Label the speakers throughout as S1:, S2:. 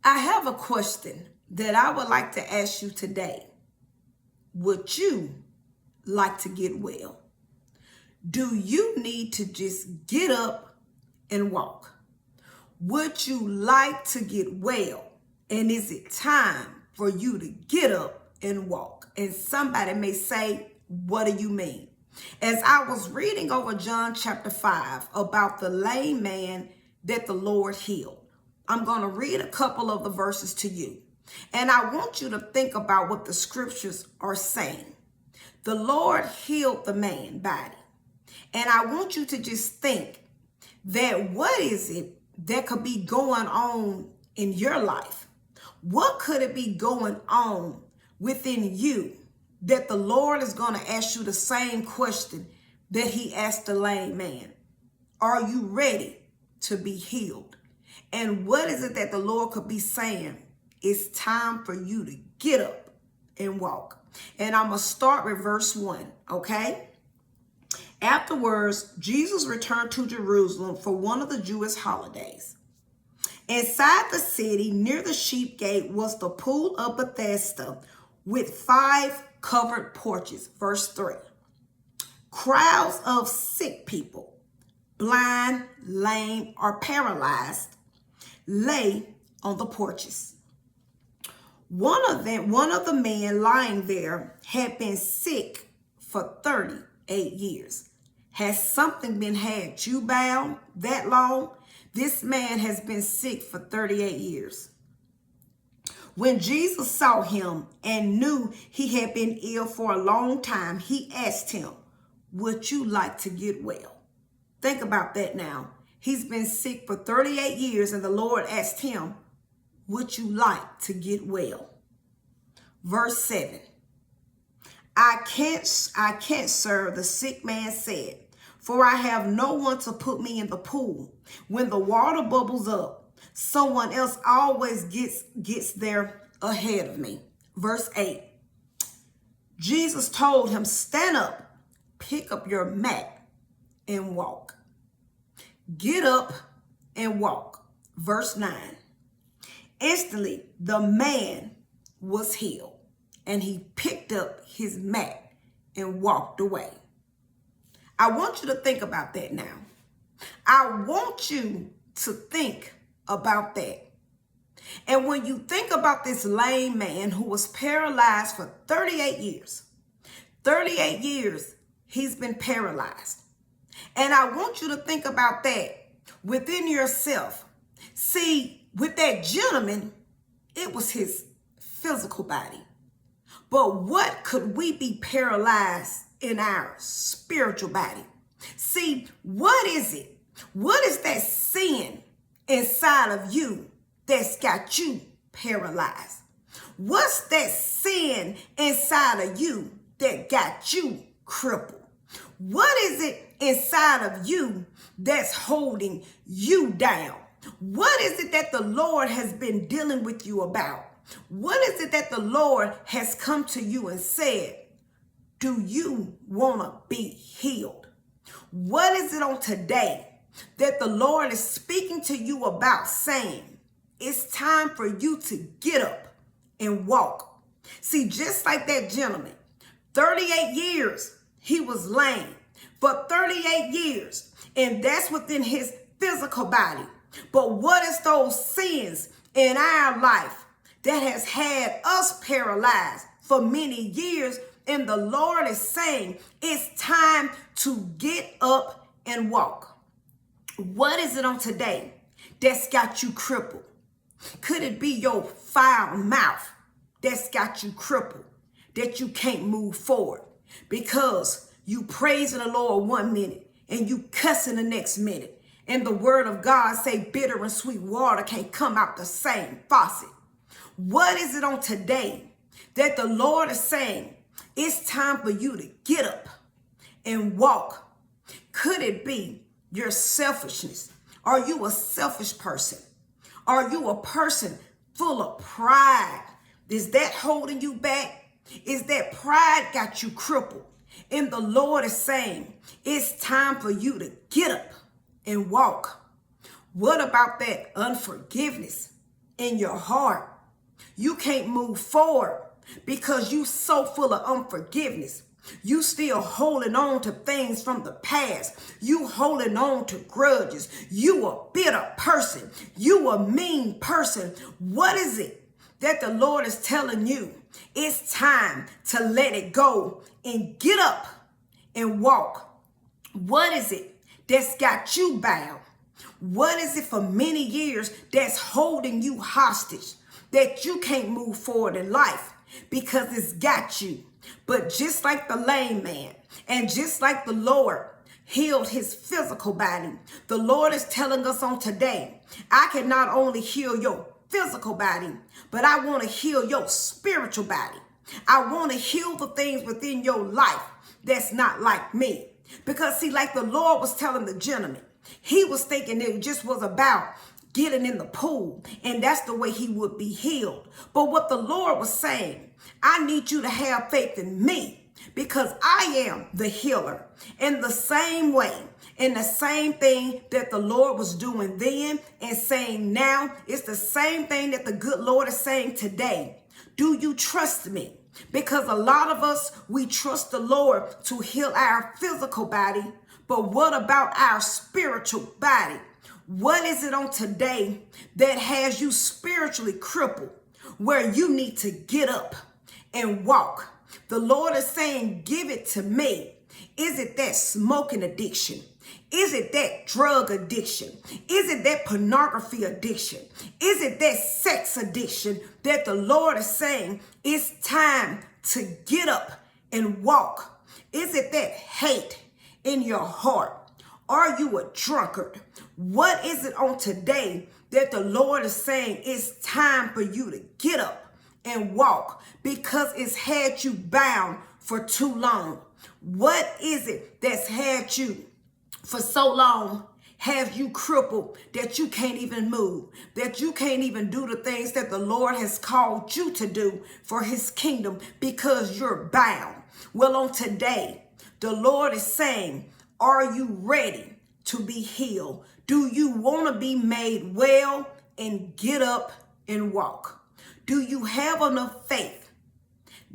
S1: I have a question that I would like to ask you today. Would you like to get well? Do you need to just get up and walk? Would you like to get well? And is it time for you to get up and walk? And somebody may say, what do you mean? As I was reading over John chapter 5 about the lame man that the Lord healed, I'm going to read a couple of the verses to you. And I want you to think about what the scriptures are saying. The Lord healed the man's body. And I want you to just think that what is it that could be going on in your life? What could it be going on within you that the Lord is going to ask you the same question that he asked the lame man? Are you ready to be healed? And what is it that the Lord could be saying? It's time for you to get up and walk. And I'm going to start with verse 1, okay? Afterwards, Jesus returned to Jerusalem for one of the Jewish holidays. Inside the city, near the sheep gate, was the pool of Bethesda with 5 covered porches. Verse 3. Crowds of sick people, blind, lame, or paralyzed, lay on the porches. One of the men lying there had been sick for 38 years. Has something been had you bound that long? This man has been sick for 38 years. When Jesus saw him and knew he had been ill for a long time, he asked him, would you like to get well? Think about that now. He's been sick for 38 years and the Lord asked him, would you like to get well? Verse 7. I can't, sir, the sick man said, for I have no one to put me in the pool. When the water bubbles up, someone else always gets there ahead of me. Verse 8. Jesus told him, stand up, pick up your mat, and walk. Get up and walk. Verse 9. Instantly, the man was healed, and he picked up his mat and walked away. I want you to think about that now. I want you to think about that. And when you think about this lame man who was paralyzed for 38 years, 38 years he's been paralyzed. And I want you to think about that within yourself. See, with that gentleman, it was his physical body. But what could we be paralyzed in our spiritual body? See, what is it? What is that sin inside of you that's got you paralyzed? What's that sin inside of you that got you crippled? What is it inside of you that's holding you down? What is it that the Lord has been dealing with you about? What is it that the Lord has come to you and said, do you want to be healed? What is it on today that the Lord is speaking to you about, saying, it's time for you to get up and walk? See, just like that gentleman, 38 years he was lame, for 38 years, and that's within his physical body. But what is those sins in our life that has had us paralyzed for many years? And the Lord is saying, it's time to get up and walk. What is it on today that's got you crippled? Could it be your foul mouth that's got you crippled, that you can't move forward because you praising the Lord one minute and you cussing the next minute? And the word of God say bitter and sweet water can't come out the same faucet. What is it on today that the Lord is saying, it's time for you to get up and walk? Could it be your selfishness? Are you a selfish person? Are you a person full of pride? Is that holding you back? Is that pride got you crippled? And the Lord is saying, it's time for you to get up and walk. What about that unforgiveness? in your heart. You can't move forward because you so full of unforgiveness. You still holding on to things from the past. You holding on to grudges. You a bitter person. You a mean person. What is it that the Lord is telling you? It's time to let it go and get up and walk. What is it that's got you bound? What is it for many years that's holding you hostage, that you can't move forward in life because it's got you? But just like the lame man and just like the Lord healed his physical body, the Lord is telling us on today, I can not only heal your physical body, but I want to heal your spiritual body. I want to heal the things within your life that's not like me. Because see, like the Lord was telling the gentleman, he was thinking it just was about getting in the pool and that's the way he would be healed. But what the Lord was saying, I need you to have faith in me because I am the healer. In the same way, in the same thing that the Lord was doing then and saying now, it's the same thing that the good Lord is saying today. Do you trust me? Because a lot of us, we trust the Lord to heal our physical body, but what about our spiritual body? What is it on today that has you spiritually crippled, where you need to get up and walk? The Lord is saying, give it to me. Is it that smoking addiction? Is it that drug addiction? Is it that pornography addiction? Is it that sex addiction that the Lord is saying it's time to get up and walk? Is it that hate in your heart? Are you a drunkard? What is it on today that the Lord is saying it's time for you to get up and walk because it's had you bound for too long? What is it that's had you for so long, have you crippled that you can't even move, that you can't even do the things that the Lord has called you to do for his kingdom because you're bound? Well, on today, the Lord is saying, are you ready to be healed? Do you want to be made well and get up and walk? Do you have enough faith,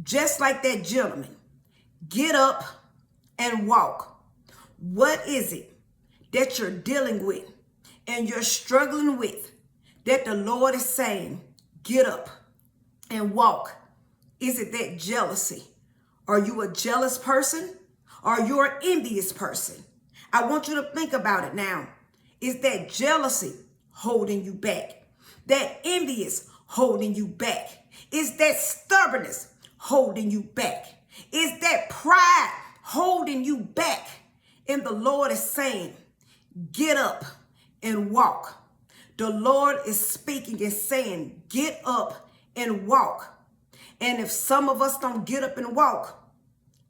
S1: just like that gentleman? Get up and walk. What is it that you're dealing with and you're struggling with that the Lord is saying, get up and walk? Is it that jealousy? Are you a jealous person? Are you an envious person? I want you to think about it now. Is that jealousy holding you back? That envious holding you back? Is that stubbornness holding you back? Is that pride holding you back? And the Lord is saying, get up and walk. The Lord is speaking and saying, get up and walk. And if some of us don't get up and walk,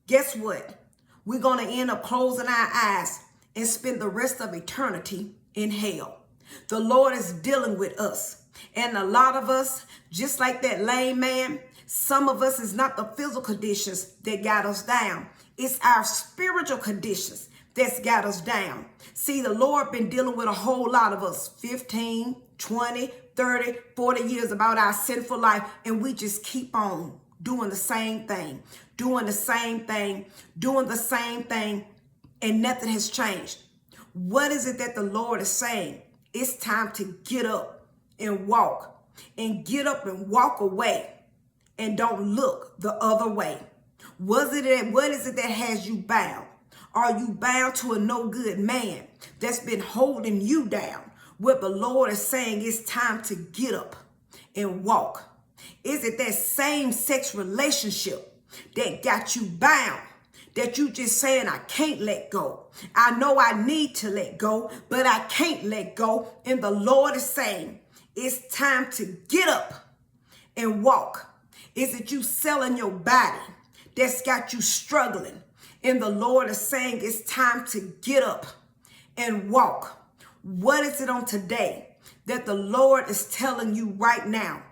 S1: guess what? We're going to end up closing our eyes and spend the rest of eternity in hell. The Lord is dealing with us. And a lot of us, just like that lame man, some of us is not the physical conditions that got us down. It's our spiritual conditions that's got us down. See, the Lord been dealing with a whole lot of us, 15, 20, 30, 40 years about our sinful life, and we just keep on doing the same thing, doing the same thing, doing the same thing, and nothing has changed. What is it that the Lord is saying? It's time to get up and walk, and get up and walk away, and don't look the other way. What is it that has you bound? Are you bound to a no good man that's been holding you down? What the Lord is saying, it's time to get up and walk. Is it that same sex relationship that got you bound, that you just saying, I can't let go? I know I need to let go, but I can't let go. And the Lord is saying, it's time to get up and walk. Is it you selling your body that's got you struggling? And the Lord is saying it's time to get up and walk. What is it on today that the Lord is telling you right now?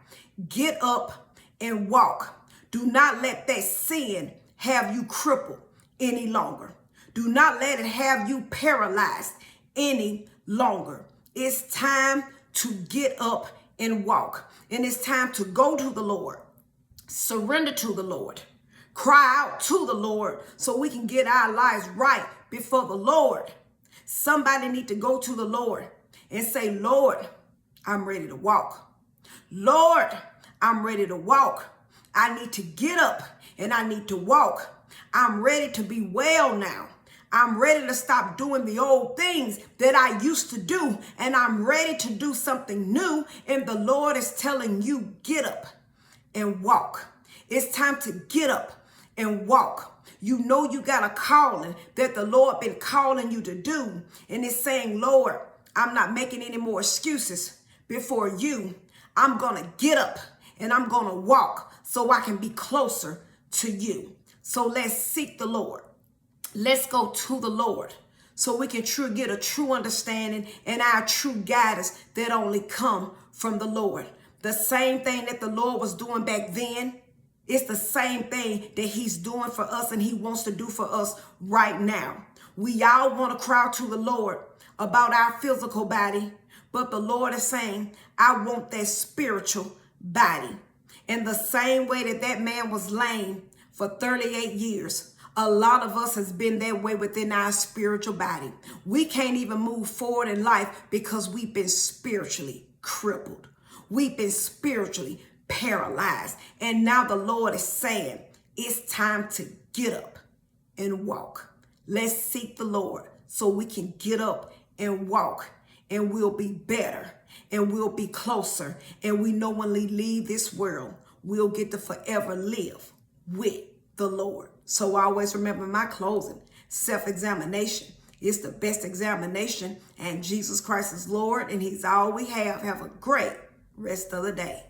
S1: Get up and walk. Do not let that sin have you crippled any longer. Do not let it have you paralyzed any longer. It's time to get up and walk. And it's time to go to the Lord, surrender to the Lord, cry out to the Lord so we can get our lives right before the Lord. Somebody need to go to the Lord and say, Lord, I'm ready to walk. Lord, I'm ready to walk. I need to get up and I need to walk. I'm ready to be well now. I'm ready to stop doing the old things that I used to do, and I'm ready to do something new. And the Lord is telling you, get up and walk. It's time to get up and walk. You know you got a calling that the Lord been calling you to do. And it's saying, Lord, I'm not making any more excuses before you. I'm going to get up and I'm going to walk so I can be closer to you. So let's seek the Lord. Let's go to the Lord so we can get a true understanding and our true guidance that only come from the Lord. The same thing that the Lord was doing back then, it's the same thing that he's doing for us and he wants to do for us right now. We all want to cry to the Lord about our physical body, but the Lord is saying, I want that spiritual body. In the same way that that man was lame for 38 years, a lot of us has been that way within our spiritual body. We can't even move forward in life because we've been spiritually crippled. We've been spiritually paralyzed. And now the Lord is saying, it's time to get up and walk. Let's seek the Lord so we can get up and walk, and we'll be better and we'll be closer. And we know when we leave this world, we'll get to forever live with the Lord. So always remember my closing, self-examination is the best examination, and Jesus Christ is Lord and he's all we have. Have a great rest of the day.